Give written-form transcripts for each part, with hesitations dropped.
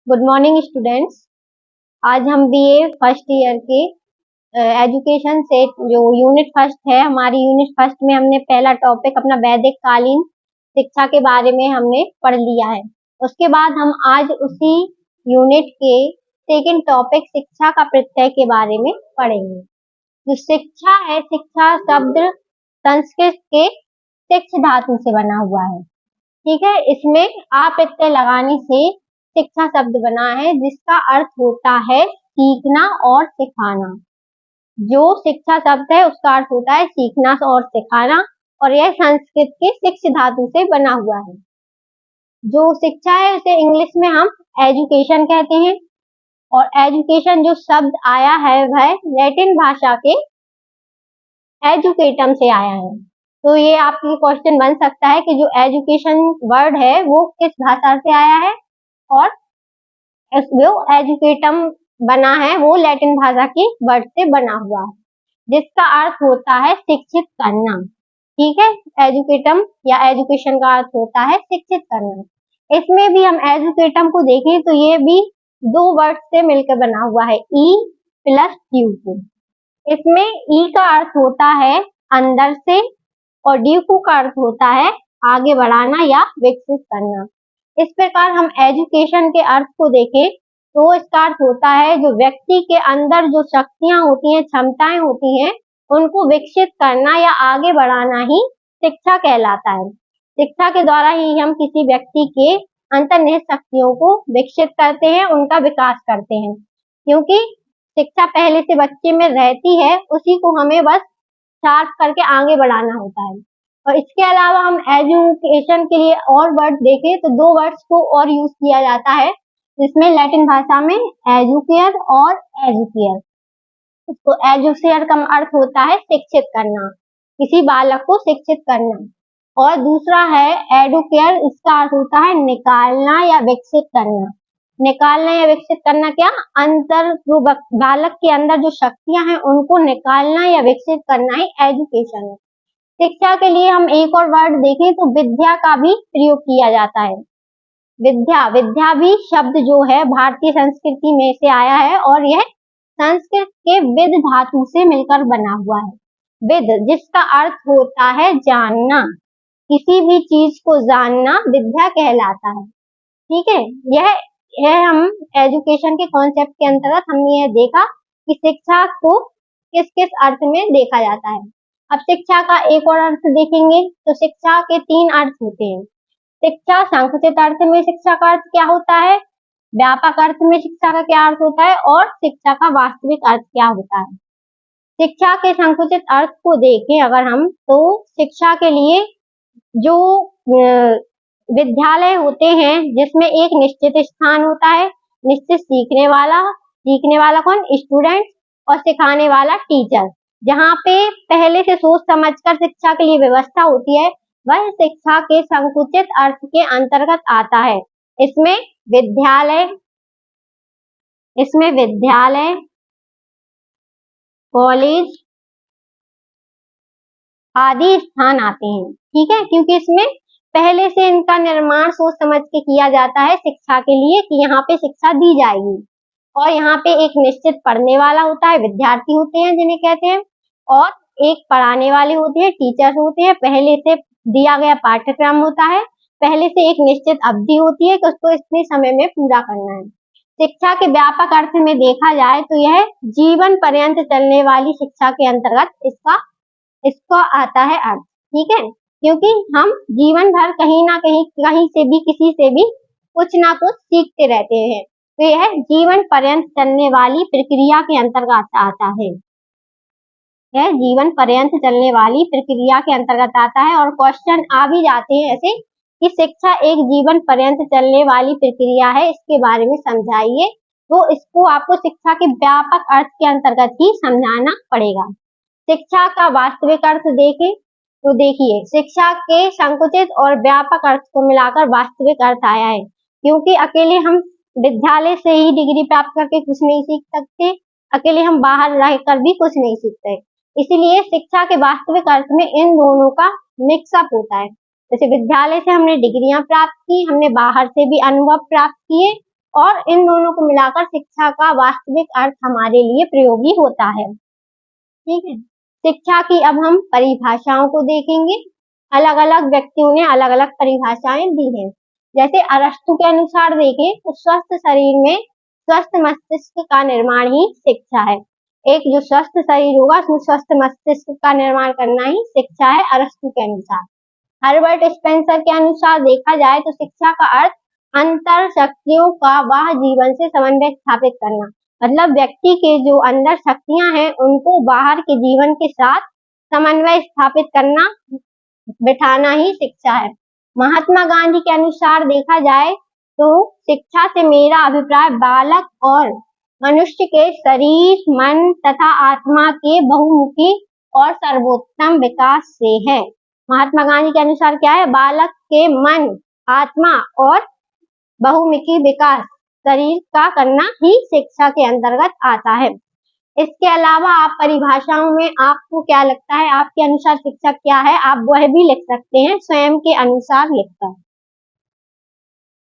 Good morning students. आज हम BA first year के एजुकेशन से जो यूनिट फर्स्ट है, हमारी यूनिट फर्स्ट में हमने पहला टॉपिक अपना वैदिक कालीन शिक्षा के बारे में हमने पढ़ लिया है। उसके बाद हम आज उसी यूनिट के सेकंड टॉपिक शिक्षा का प्रत्यय के बारे में पढ़ेंगे। जो शिक्षा है, शिक्षा शब्द संस्कृत के शिक्ष धातु से बना हुआ है। ठीक है, इसमें आ प्रत्यय लगाने से शिक्षा शब्द बना है, जिसका अर्थ होता है सीखना और सिखाना। जो शिक्षा शब्द है उसका अर्थ होता है सीखना और सिखाना, और यह संस्कृत के शिक्ष धातु से बना हुआ है। जो शिक्षा है उसे इंग्लिश में हम एजुकेशन कहते हैं, और एजुकेशन जो शब्द आया है वह लैटिन भाषा के एजुकेटम से आया है। तो ये आपकी क्वेश्चन बन सकता है कि जो एजुकेशन वर्ड है वो किस भाषा से आया है, और जो एजुकेटम बना है वो लैटिन भाषा की वर्ड से बना हुआ है, जिसका अर्थ होता है शिक्षित करना। ठीक है, एजुकेटम या एजुकेशन का अर्थ होता है शिक्षित करना। इसमें भी हम एजुकेटम को देखें तो ये भी दो वर्ड से मिलकर बना हुआ है, ई प्लस क्यू से। इसमें ई का अर्थ होता है अंदर से, और ड्यू का अर्थ होता है आगे बढ़ाना या विकसित करना। इस प्रकार हम एजुकेशन के अर्थ को देखें तो इसका अर्थ होता है जो व्यक्ति के अंदर जो शक्तियां होती हैं, क्षमताएं होती हैं, उनको विकसित करना या आगे बढ़ाना ही शिक्षा कहलाता है। शिक्षा के द्वारा ही हम किसी व्यक्ति के अंतर्निहित शक्तियों को विकसित करते हैं, उनका विकास करते हैं। क्योंकि शिक्षा पहले से बच्चे में रहती है, उसी को हमें बस शार्प करके आगे बढ़ाना होता है। और इसके अलावा हम एजुकेशन के लिए और वर्ड देखें तो दो वर्ड्स को और यूज किया जाता है, जिसमें लैटिन भाषा में एजुकेयर और एजुकेयर। तो एजुकेयर का अर्थ होता है शिक्षित करना, किसी बालक को शिक्षित करना, और दूसरा है एडुकेयर, इसका अर्थ होता है निकालना या विकसित करना। निकालना या विकसित करना क्या, अंतर जो बालक के अंदर जो शक्तियां हैं उनको निकालना या विकसित करना ही एजुकेशन है। शिक्षा के लिए हम एक और वर्ड देखें तो विद्या का भी प्रयोग किया जाता है। विद्या भी शब्द जो है भारतीय संस्कृति में से आया है, और यह संस्कृत के विद धातु से मिलकर बना हुआ है। विद जिसका अर्थ होता है जानना, किसी भी चीज को जानना विद्या कहलाता है। ठीक है, यह हम एजुकेशन के कॉन्सेप्ट के अंतर्गत हमने यह देखा कि शिक्षा को किस किस अर्थ में देखा जाता है। अब शिक्षा का एक और अर्थ देखेंगे तो शिक्षा के तीन अर्थ होते हैं। शिक्षा संकुचित अर्थ में शिक्षा का अर्थ क्या होता है, व्यापक अर्थ में शिक्षा का क्या अर्थ होता है, और शिक्षा का वास्तविक अर्थ क्या होता है। शिक्षा के संकुचित अर्थ को देखें अगर हम, तो शिक्षा के लिए जो विद्यालय होते हैं जिसमें एक निश्चित स्थान होता है, निश्चित सीखने वाला कौन, स्टूडेंट, और सिखाने वाला टीचर, जहाँ पे पहले से सोच समझकर शिक्षा के लिए व्यवस्था होती है, वह शिक्षा के संकुचित अर्थ के अंतर्गत आता है। इसमें विद्यालय, कॉलेज आदि स्थान आते हैं। ठीक है, क्योंकि इसमें पहले से इनका निर्माण सोच समझ के किया जाता है शिक्षा के लिए कि यहाँ पे शिक्षा दी जाएगी, और यहाँ पे एक निश्चित पढ़ने वाला होता है, विद्यार्थी होते हैं जिन्हें कहते हैं, और एक पढ़ाने वाले होते हैं, टीचर्स होते हैं। पहले से दिया गया पाठ्यक्रम होता है, पहले से एक निश्चित अवधि होती है कि उसको इतने समय में पूरा करना है। शिक्षा के व्यापक अर्थ में देखा जाए तो यह जीवन पर्यंत चलने वाली शिक्षा के अंतर्गत इसका आता है अर्थ। ठीक है, क्योंकि हम जीवन भर कहीं ना कहीं से भी किसी से भी कुछ ना कुछ सीखते रहते हैं, तो यह जीवन पर्यंत चलने वाली प्रक्रिया के अंतर्गत आता है। यह जीवन पर्यंत चलने वाली प्रक्रिया के अंतर्गत आता है, और क्वेश्चन आ भी जाते हैं ऐसे कि शिक्षा एक जीवन पर्यंत चलने वाली प्रक्रिया है, इसके बारे में समझाइए। तो इसको आपको शिक्षा के व्यापक अर्थ के अंतर्गत ही समझाना पड़ेगा। शिक्षा का वास्तविक अर्थ देखें तो देखिए, शिक्षा के संकुचित और व्यापक अर्थ को मिलाकर वास्तविक अर्थ आया है, क्योंकि अकेले हम विद्यालय से ही डिग्री प्राप्त करके कुछ नहीं सीख सकते, अकेले हम बाहर रहकर भी कुछ नहीं सीखते। इसीलिए शिक्षा के वास्तविक अर्थ में इन दोनों का मिक्सअप होता है। जैसे विद्यालय से हमने डिग्रियां प्राप्त की, हमने बाहर से भी अनुभव प्राप्त किए, और इन दोनों को मिलाकर शिक्षा का वास्तविक अर्थ हमारे लिए प्रयोगी होता है। ठीक है, शिक्षा की अब हम परिभाषाओं को देखेंगे। अलग अलग व्यक्तियों ने अलग अलग परिभाषाएं दी हैं। जैसे अरस्तु के अनुसार देखें तो स्वस्थ शरीर में स्वस्थ मस्तिष्क का निर्माण ही शिक्षा है। एक जो स्वस्थ शरीर होगा उसमें स्वस्थ मस्तिष्क का निर्माण करना ही शिक्षा है अरस्तु के अनुसार। हर्बर्ट स्पेंसर के अनुसार देखा जाए तो शिक्षा का अर्थ अंतर शक्तियों का वह जीवन से समन्वय स्थापित करना, मतलब व्यक्ति के जो अंदर शक्तियां हैं उनको बाहर के जीवन के साथ समन्वय स्थापित करना, बिठाना ही शिक्षा है। महात्मा गांधी के अनुसार देखा जाए तो शिक्षा से मेरा अभिप्राय बालक और मनुष्य के शरीर, मन तथा आत्मा के बहुमुखी और सर्वोत्तम विकास से है। महात्मा गांधी के अनुसार क्या है? बालक के मन, आत्मा और बहुमुखी विकास शरीर का करना ही शिक्षा के अंतर्गत आता है। इसके अलावा आप परिभाषाओं में आपको क्या लगता है, आपके अनुसार शिक्षा क्या है, आप वह भी लिख सकते हैं, स्वयं के अनुसार लिखकर।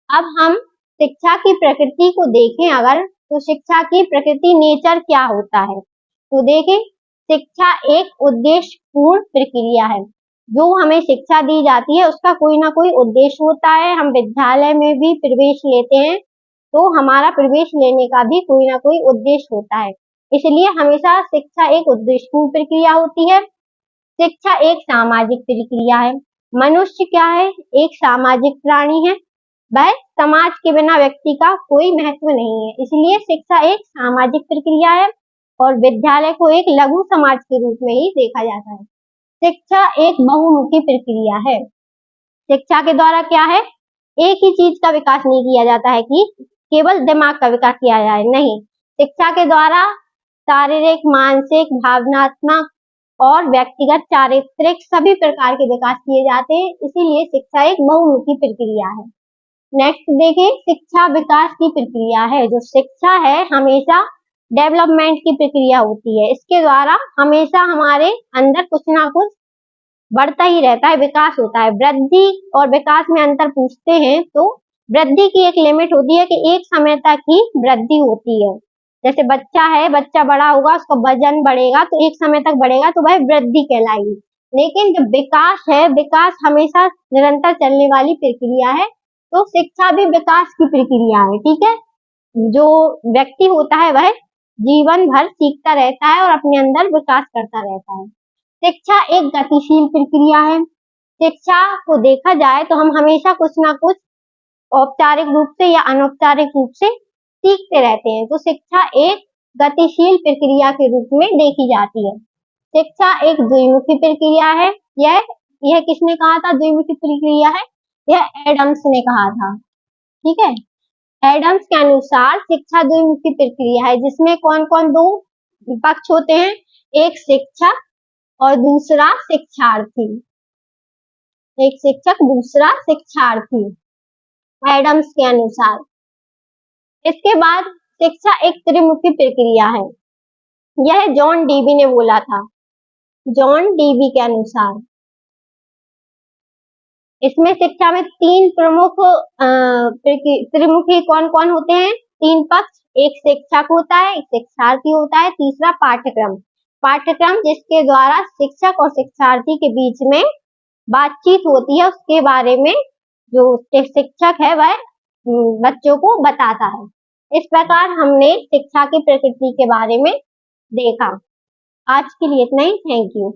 अब हम शिक्षा की प्रकृति को देखें अगर, तो शिक्षा की प्रकृति नेचर क्या होता है, तो देखें शिक्षा एक उद्देश्यपूर्ण प्रक्रिया है। जो हमें शिक्षा दी जाती है उसका कोई ना कोई उद्देश्य होता है। हम विद्यालय में भी प्रवेश लेते हैं तो हमारा प्रवेश लेने का भी कोई ना कोई उद्देश्य होता है, इसलिए हमेशा शिक्षा एक उद्देश्यपूर्ण प्रक्रिया होती है। शिक्षा एक सामाजिक प्रक्रिया है। मनुष्य क्या है? एक सामाजिक प्राणी है, वह समाज के बिना व्यक्ति का कोई महत्व नहीं है, इसलिए शिक्षा एक सामाजिक प्रक्रिया है और विद्यालय को एक लघु समाज के रूप में ही देखा जाता है। शिक्षा एक बहुमुखी प्रक्रिया है। शिक्षा के द्वारा क्या है? एक ही चीज का विकास नहीं किया जाता है कि केवल दिमाग का विकास किया जाए, नहीं, शिक्षा के द्वारा शारीरिक, मानसिक, भावनात्मक और व्यक्तिगत चारित्रिक सभी प्रकार के विकास किए जाते हैं, इसीलिए शिक्षा एक बहुमुखी प्रक्रिया है। नेक्स्ट देखिए, शिक्षा विकास की प्रक्रिया है। जो शिक्षा है हमेशा डेवलपमेंट की प्रक्रिया होती है, इसके द्वारा हमेशा हमारे अंदर कुछ ना कुछ बढ़ता ही रहता है, विकास होता है। वृद्धि और विकास में अंतर पूछते हैं तो वृद्धि की एक लिमिट होती है कि एक समय तक ही वृद्धि होती है। जैसे बच्चा है, बच्चा बड़ा होगा, उसका वजन बढ़ेगा तो एक समय तक बढ़ेगा तो वह वृद्धि कहलाएगी। लेकिन जो विकास है, विकास हमेशा निरंतर चलने वाली प्रक्रिया है, तो शिक्षा भी विकास की प्रक्रिया है। ठीक है, जो व्यक्ति होता है वह जीवन भर सीखता रहता है और अपने अंदर विकास करता रहता है। शिक्षा एक गतिशील प्रक्रिया है। शिक्षा को देखा जाए तो हम हमेशा कुछ ना कुछ औपचारिक रूप से या अनौपचारिक रूप से सीखते रहते हैं, तो शिक्षा एक गतिशील प्रक्रिया के रूप में देखी जाती है। शिक्षा एक द्विमुखी प्रक्रिया है। यह किसने कहा था द्विमुखी प्रक्रिया है? यह एडम्स ने कहा था। ठीक है, एडम्स के अनुसार शिक्षा द्विमुखी प्रक्रिया है, जिसमें कौन कौन दो पक्ष होते हैं? एक शिक्षक और दूसरा शिक्षार्थी। एक शिक्षक, दूसरा शिक्षार्थी, एडम्स के अनुसार। इसके बाद शिक्षा एक त्रिमुखी प्रक्रिया है, यह जॉन डीवी ने बोला था। जॉन डीवी के अनुसार इसमें शिक्षा में तीन प्रमुख त्रिमुखी कौन कौन होते हैं? तीन पक्ष, एक शिक्षक होता है, एक शिक्षार्थी होता है, तीसरा पाठ्यक्रम। पाठ्यक्रम जिसके द्वारा शिक्षक और शिक्षार्थी के बीच में बातचीत होती है, उसके बारे में जो शिक्षक है वह बच्चों को बताता है। इस प्रकार हमने शिक्षा की प्रकृति के बारे में देखा। आज के लिए इतना ही, थैंक यू।